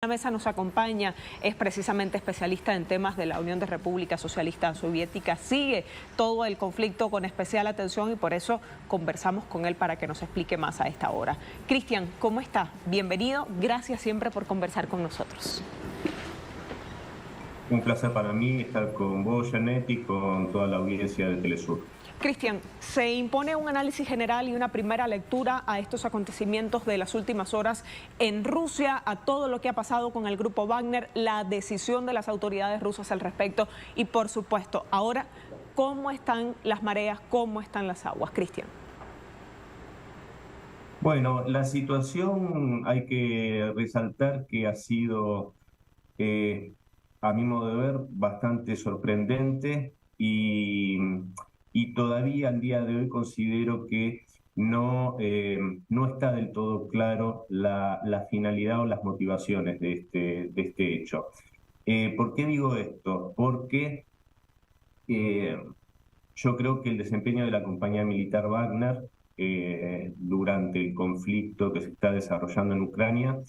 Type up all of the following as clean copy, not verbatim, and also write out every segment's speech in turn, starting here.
La mesa nos acompaña, es precisamente especialista en temas de la Unión de Repúblicas Socialistas Soviéticas, sigue todo el conflicto con especial atención y por eso conversamos con él para que nos explique más a esta hora. Cristian, ¿cómo está? Bienvenido, gracias siempre por conversar con nosotros. Un placer para mí estar con vos, Janet, y con toda la audiencia de Telesur. Cristian, se impone un análisis general y una primera lectura a estos acontecimientos de las últimas horas en Rusia, a todo lo que ha pasado con el grupo Wagner, la decisión de las autoridades rusas al respecto y, por supuesto, ahora, ¿cómo están las mareas, cómo están las aguas? Cristian. Bueno, la situación hay que resaltar que ha sido, a mi modo de ver, bastante sorprendente y todavía al día de hoy considero que no está del todo claro la finalidad o las motivaciones de este hecho. ¿Por qué digo esto? Porque eh, yo creo que el desempeño de la compañía militar Wagner durante el conflicto que se está desarrollando en Ucrania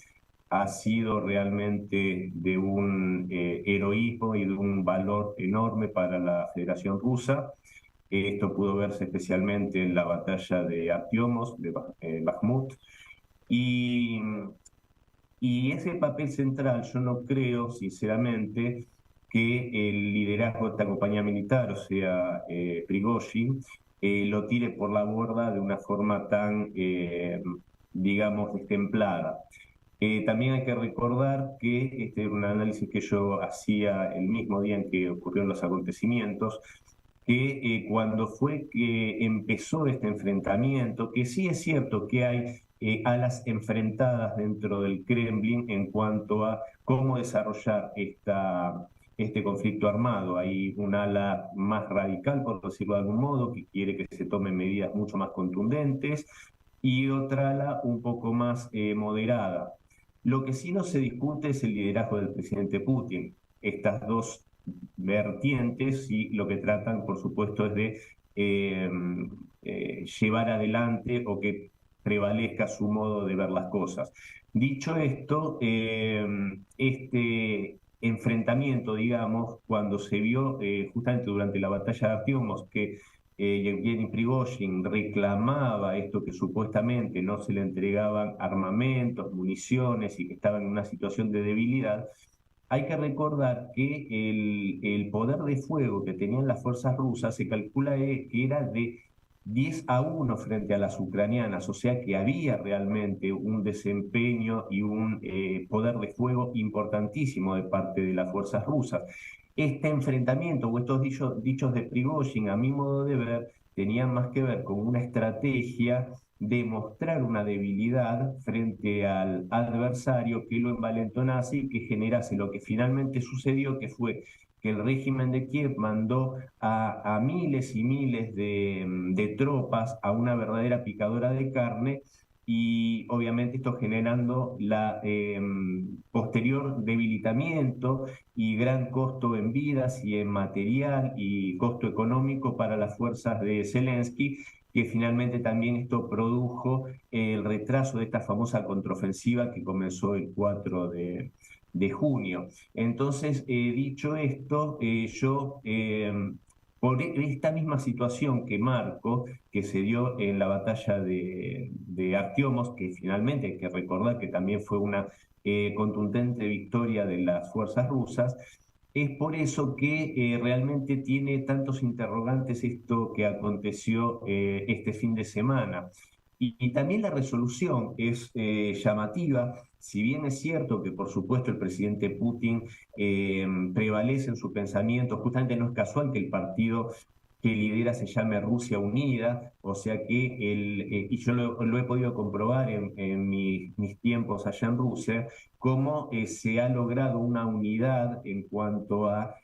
ha sido realmente de un heroísmo y de un valor enorme para la Federación Rusa. Esto pudo verse especialmente en la batalla de Artiomos, de Bakhmut, y, y ese papel central yo no creo, sinceramente, que el liderazgo de esta compañía militar, o sea, Prigozhin, lo tire por la borda de una forma tan, digamos, destemplada. También hay que recordar que este era un análisis que yo hacía el mismo día en que ocurrieron los acontecimientos, que cuando fue que empezó este enfrentamiento, que sí es cierto que hay alas enfrentadas dentro del Kremlin en cuanto a cómo desarrollar este conflicto armado. Hay un ala más radical, por decirlo de algún modo, que quiere que se tomen medidas mucho más contundentes, y otra ala un poco más moderada. Lo que sí no se discute es el liderazgo del presidente Putin. Estas dos vertientes y lo que tratan, por supuesto, es de eh, llevar adelante o que prevalezca su modo de ver las cosas. Dicho esto, este enfrentamiento, digamos, cuando se vio justamente durante la batalla de Artiomos, que Yevgeny Prigozhin reclamaba esto que supuestamente no se le entregaban armamentos, municiones y que estaba en una situación de debilidad. Hay que recordar que el poder de fuego que tenían las fuerzas rusas se calcula que era de 10-1 frente a las ucranianas, o sea que había realmente un desempeño y un poder de fuego importantísimo de parte de las fuerzas rusas. Este enfrentamiento o estos dichos de Prigozhin, a mi modo de ver, tenían más que ver con una estrategia de mostrar una debilidad frente al adversario que lo envalentonase y que generase lo que finalmente sucedió, que fue que el régimen de Kiev mandó a miles y miles de tropas a una verdadera picadora de carne, y obviamente esto generando la posterior debilitamiento y gran costo en vidas y en material y costo económico para las fuerzas de Zelensky, que finalmente también esto produjo el retraso de esta famosa contraofensiva que comenzó el 4 de junio. Entonces, dicho esto, por esta misma situación que marco, que se dio en la batalla de Artiomos, que finalmente hay que recordar que también fue una contundente victoria de las fuerzas rusas, es por eso que realmente tiene tantos interrogantes esto que aconteció este fin de semana. Y también la resolución es llamativa, si bien es cierto que por supuesto el presidente Putin prevalece en su pensamiento, justamente no es casual que el partido que lidera se llame Rusia Unida, o sea que, y yo lo he podido comprobar en mis tiempos allá en Rusia, cómo se ha logrado una unidad en cuanto a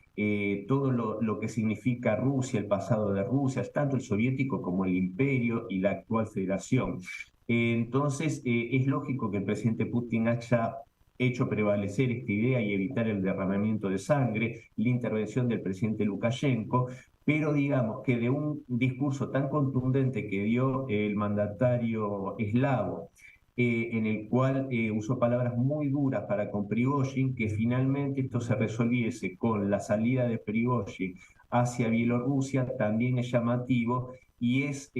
todo lo que significa Rusia, el pasado de Rusia, tanto el soviético como el imperio y la actual federación. Entonces, es lógico que el presidente Putin haya hecho prevalecer esta idea y evitar el derramamiento de sangre, la intervención del presidente Lukashenko, pero digamos que de un discurso tan contundente que dio el mandatario eslavo en el cual usó palabras muy duras para con Prigozhin, que finalmente esto se resolviese con la salida de Prigozhin hacia Bielorrusia, también es llamativo, y es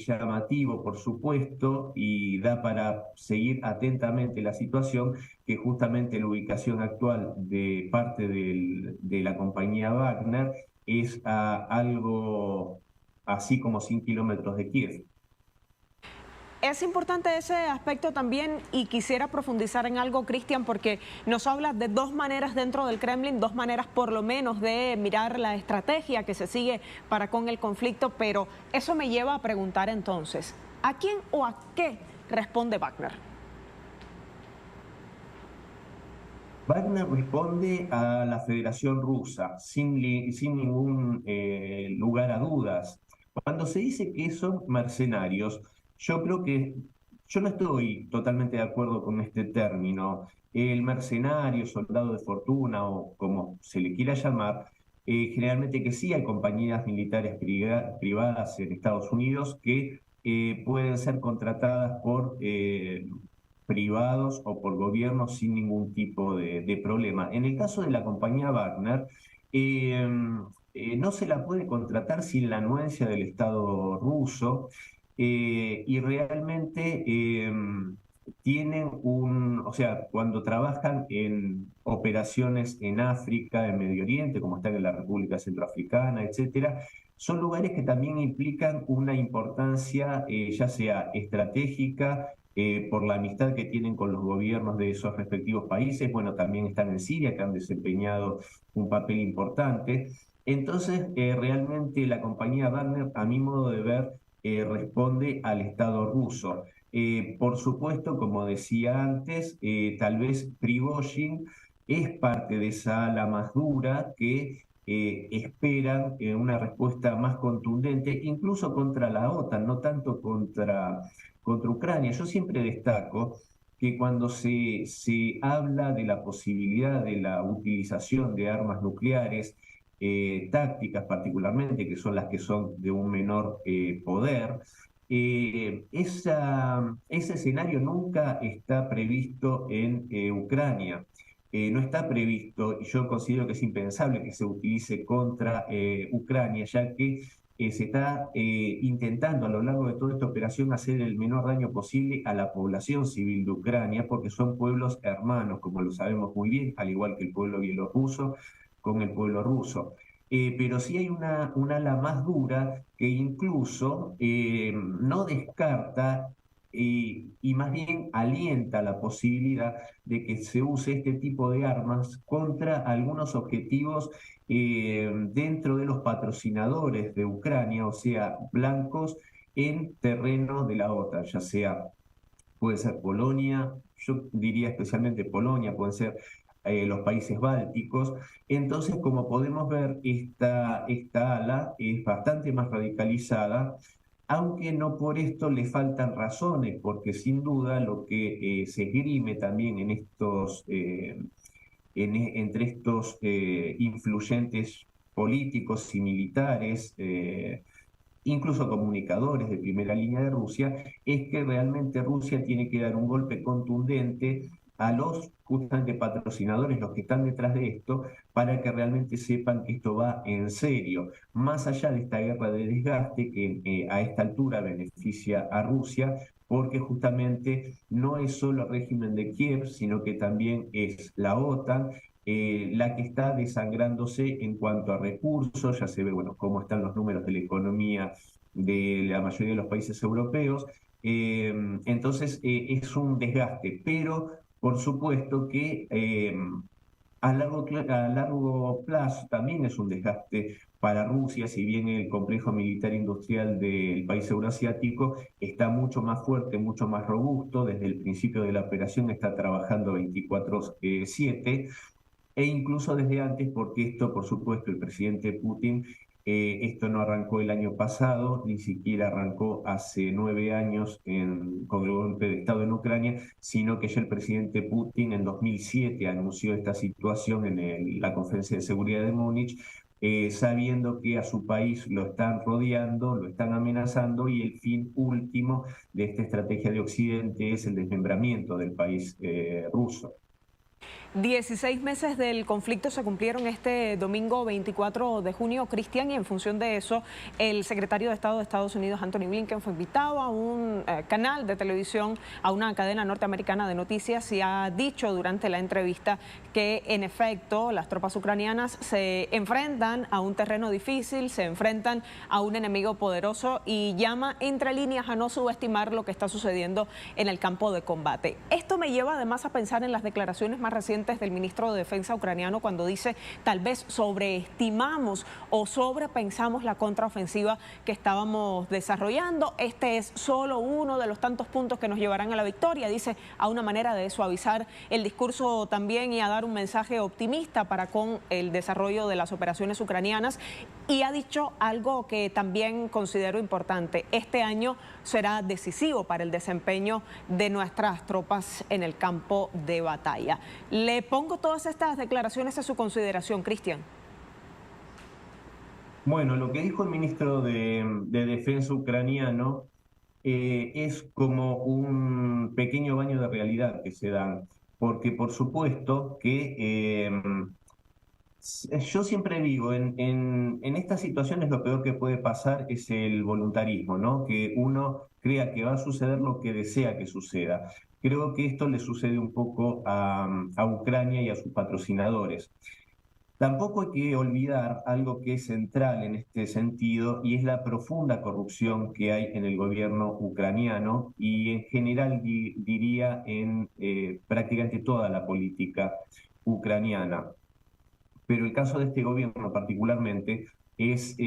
llamativo, por supuesto, y da para seguir atentamente la situación, que justamente la ubicación actual de parte de la compañía Wagner es a algo así como 100 kilómetros de Kiev. Es importante ese aspecto también y quisiera profundizar en algo, Cristian, porque nos habla de dos maneras dentro del Kremlin, dos maneras por lo menos de mirar la estrategia que se sigue para con el conflicto, pero eso me lleva a preguntar entonces, ¿a quién o a qué responde Wagner? Wagner responde a la Federación Rusa sin ningún lugar a dudas. Cuando se dice que son mercenarios, yo creo que yo no estoy totalmente de acuerdo con este término. El mercenario, soldado de fortuna o como se le quiera llamar, generalmente que sí hay compañías militares privadas en Estados Unidos que pueden ser contratadas por privados o por gobiernos sin ningún tipo de problema. En el caso de la compañía Wagner, eh, no se la puede contratar sin la anuencia del Estado ruso y realmente tienen o sea, cuando trabajan en operaciones en África, en Medio Oriente, como están en la República Centroafricana, etcétera, son lugares que también implican una importancia, ya sea estratégica, por la amistad que tienen con los gobiernos de esos respectivos países. Bueno, también están en Siria, que han desempeñado un papel importante. Entonces, realmente la compañía Wagner, a mi modo de ver, responde al Estado ruso. Por supuesto, como decía antes, tal vez Prigozhin es parte de esa ala más dura que esperan una respuesta más contundente, incluso contra la OTAN, no tanto contra Ucrania. Yo siempre destaco que cuando se habla de la posibilidad de la utilización de armas nucleares, tácticas particularmente, que son las que son de un menor poder, ese escenario nunca está previsto en Ucrania. No está previsto, y yo considero que es impensable que se utilice contra Ucrania, ya que se está intentando a lo largo de toda esta operación hacer el menor daño posible a la población civil de Ucrania, porque son pueblos hermanos, como lo sabemos muy bien, al igual que el pueblo bielorruso con el pueblo ruso. Pero sí hay una ala más dura que incluso no descarta y más bien alienta la posibilidad de que se use este tipo de armas contra algunos objetivos dentro de los patrocinadores de Ucrania, o sea, blancos en terreno de la OTAN, ya sea, puede ser Polonia, yo diría especialmente Polonia, pueden ser los países bálticos. Entonces, como podemos ver, esta ala es bastante más radicalizada, aunque no por esto le faltan razones, porque sin duda lo que se esgrime también en entre estos influyentes políticos y militares, incluso comunicadores de primera línea de Rusia, es que realmente Rusia tiene que dar un golpe contundente a los justamente patrocinadores, los que están detrás de esto, para que realmente sepan que esto va en serio. Más allá de esta guerra de desgaste que a esta altura beneficia a Rusia, porque justamente no es solo el régimen de Kiev, sino que también es la OTAN, la que está desangrándose en cuanto a recursos. Ya se ve, bueno, cómo están los números de la economía de la mayoría de los países europeos. Entonces, es un desgaste, pero por supuesto que a largo plazo también es un desgaste para Rusia, si bien el complejo militar industrial del país euroasiático está mucho más fuerte, mucho más robusto, desde el principio de la operación está trabajando 24/7, e incluso desde antes, porque esto, por supuesto, el presidente Putin, esto no arrancó el año pasado, ni siquiera arrancó hace 9 años con el golpe de Estado en Ucrania, sino que ya el presidente Putin en 2007 anunció esta situación en la Conferencia de Seguridad de Múnich, sabiendo que a su país lo están rodeando, lo están amenazando y el fin último de esta estrategia de Occidente es el desmembramiento del país ruso. 16 meses del conflicto se cumplieron este domingo 24 de junio, Cristian, y en función de eso, el secretario de Estado de Estados Unidos, Anthony Blinken, fue invitado a un canal de televisión, a una cadena norteamericana de noticias, y ha dicho durante la entrevista que, en efecto, las tropas ucranianas se enfrentan a un terreno difícil, se enfrentan a un enemigo poderoso y llama entre líneas a no subestimar lo que está sucediendo en el campo de combate. Esto me lleva además a pensar en las declaraciones más recientes del ministro de Defensa ucraniano cuando dice: tal vez sobreestimamos o sobrepensamos la contraofensiva que estábamos desarrollando. Este es solo uno de los tantos puntos que nos llevarán a la victoria, dice, a una manera de suavizar el discurso también y a dar un mensaje optimista para con el desarrollo de las operaciones ucranianas. Y ha dicho algo que también considero importante: este año será decisivo para el desempeño de nuestras tropas en el campo de batalla. Le pongo todas estas declaraciones a su consideración, Cristian. Bueno, lo que dijo el ministro de Defensa ucraniano es como un pequeño baño de realidad que se dan, porque por supuesto que yo siempre digo, en estas situaciones lo peor que puede pasar es el voluntarismo, ¿no? Que uno crea que va a suceder lo que desea que suceda. Creo que esto le sucede un poco a Ucrania y a sus patrocinadores. Tampoco hay que olvidar algo que es central en este sentido y es la profunda corrupción que hay en el gobierno ucraniano y en general diría en prácticamente toda la política ucraniana. Pero el caso de este gobierno particularmente es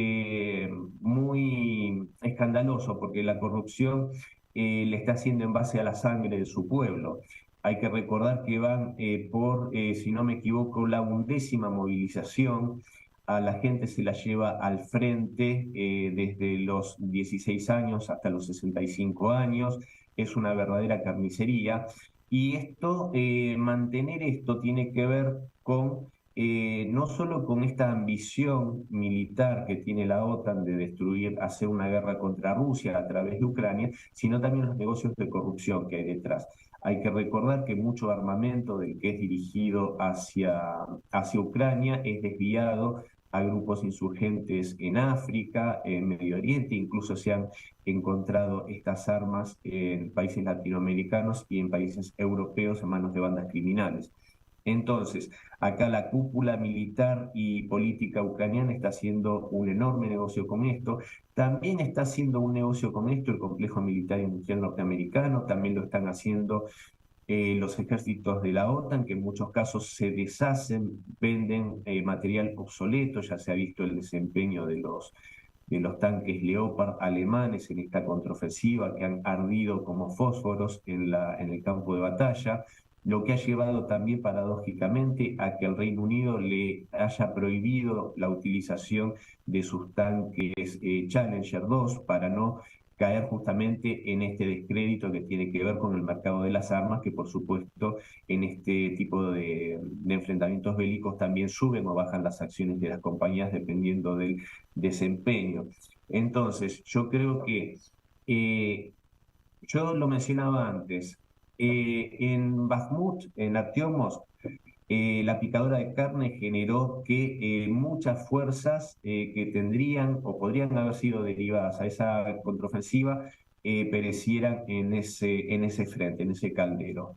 muy escandaloso porque la corrupción le está haciendo en base a la sangre de su pueblo. Hay que recordar que van si no me equivoco, la 11ª movilización. A la gente se la lleva al frente desde los 16 años hasta los 65 años. Es una verdadera carnicería. Y mantener esto tiene que ver con no solo con esta ambición militar que tiene la OTAN de destruir, hacer una guerra contra Rusia a través de Ucrania, sino también los negocios de corrupción que hay detrás. Hay que recordar que mucho armamento del que es dirigido hacia Ucrania es desviado a grupos insurgentes en África, en Medio Oriente. Incluso se han encontrado estas armas en países latinoamericanos y en países europeos en manos de bandas criminales. Entonces, acá la cúpula militar y política ucraniana está haciendo un enorme negocio con esto. También está haciendo un negocio con esto el complejo militar industrial norteamericano. También lo están haciendo los ejércitos de la OTAN, que en muchos casos se deshacen, venden material obsoleto. Ya se ha visto el desempeño de los tanques Leopard alemanes en esta contraofensiva, que han ardido como fósforos en el campo de batalla, lo que ha llevado también paradójicamente a que el Reino Unido le haya prohibido la utilización de sus tanques Challenger 2 para no caer justamente en este descrédito que tiene que ver con el mercado de las armas, que por supuesto en este tipo de enfrentamientos bélicos también suben o bajan las acciones de las compañías dependiendo del desempeño. Entonces, yo creo que yo lo mencionaba antes, en Bakhmut, en Artiomos, la picadora de carne generó que muchas fuerzas que tendrían o podrían haber sido derivadas a esa contraofensiva perecieran en ese frente, en ese caldero.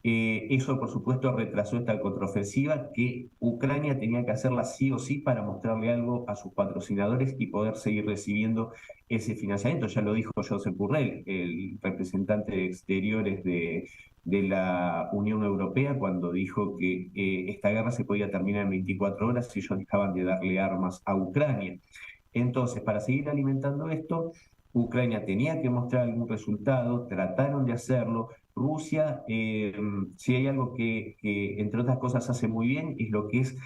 Eso, por supuesto, retrasó esta contraofensiva que Ucrania tenía que hacerla sí o sí para mostrarle algo a sus patrocinadores y poder seguir recibiendo ese financiamiento. Ya lo dijo Josep Borrell, el representante de Exteriores de la Unión Europea, cuando dijo que esta guerra se podía terminar en 24 horas si ellos dejaban de darle armas a Ucrania. Entonces, para seguir alimentando esto, Ucrania tenía que mostrar algún resultado, trataron de hacerlo. Rusia, si hay algo que, entre otras cosas, hace muy bien, es lo que es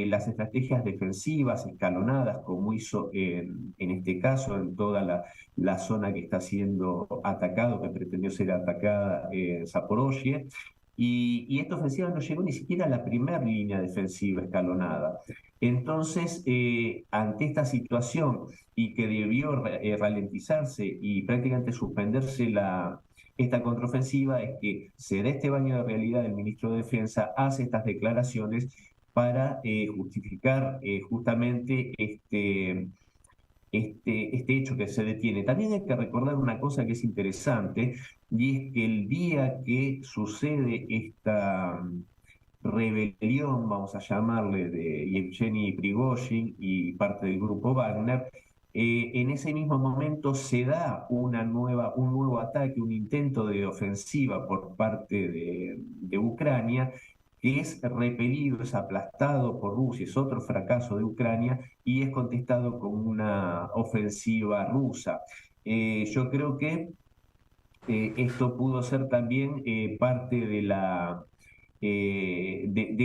las estrategias defensivas escalonadas, como hizo en este caso en toda la zona que está siendo atacado, que pretendió ser atacada, Zaporozhye. y esta ofensiva no llegó ni siquiera a la primera línea defensiva escalonada. Entonces, ante esta situación y que debió ralentizarse y prácticamente suspenderse esta contraofensiva, es que se da este baño de realidad del ministro de Defensa, hace estas declaraciones para justificar justamente este hecho que se detiene. También hay que recordar una cosa que es interesante, y es que el día que sucede esta rebelión, vamos a llamarle, de Yevgeny Prigozhin y parte del grupo Wagner, en ese mismo momento se da un nuevo ataque, un intento de ofensiva por parte de Ucrania, que es repelido, es aplastado por Rusia, es otro fracaso de Ucrania y es contestado con una ofensiva rusa. Yo creo que esto pudo ser también parte de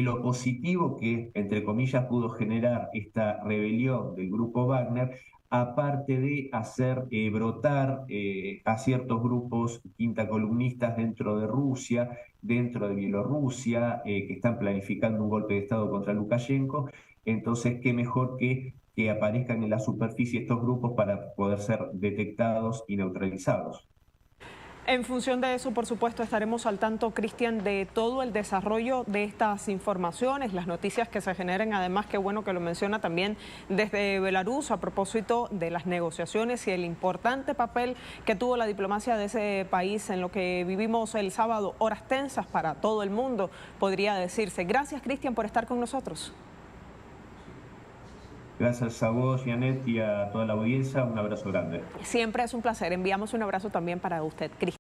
lo positivo que, entre comillas, pudo generar esta rebelión del grupo Wagner, aparte de hacer brotar a ciertos grupos quintacolumnistas dentro de Rusia, dentro de Bielorrusia, que están planificando un golpe de Estado contra Lukashenko. Entonces, qué mejor que aparezcan en la superficie estos grupos para poder ser detectados y neutralizados. En función de eso, por supuesto, estaremos al tanto, Cristian, de todo el desarrollo de estas informaciones, las noticias que se generen. Además, qué bueno que lo menciona también desde Belarus a propósito de las negociaciones y el importante papel que tuvo la diplomacia de ese país en lo que vivimos el sábado, horas tensas para todo el mundo, podría decirse. Gracias, Cristian, por estar con nosotros. Gracias a vos, Janet, y a toda la audiencia. Un abrazo grande. Siempre es un placer. Enviamos un abrazo también para usted, Cristian.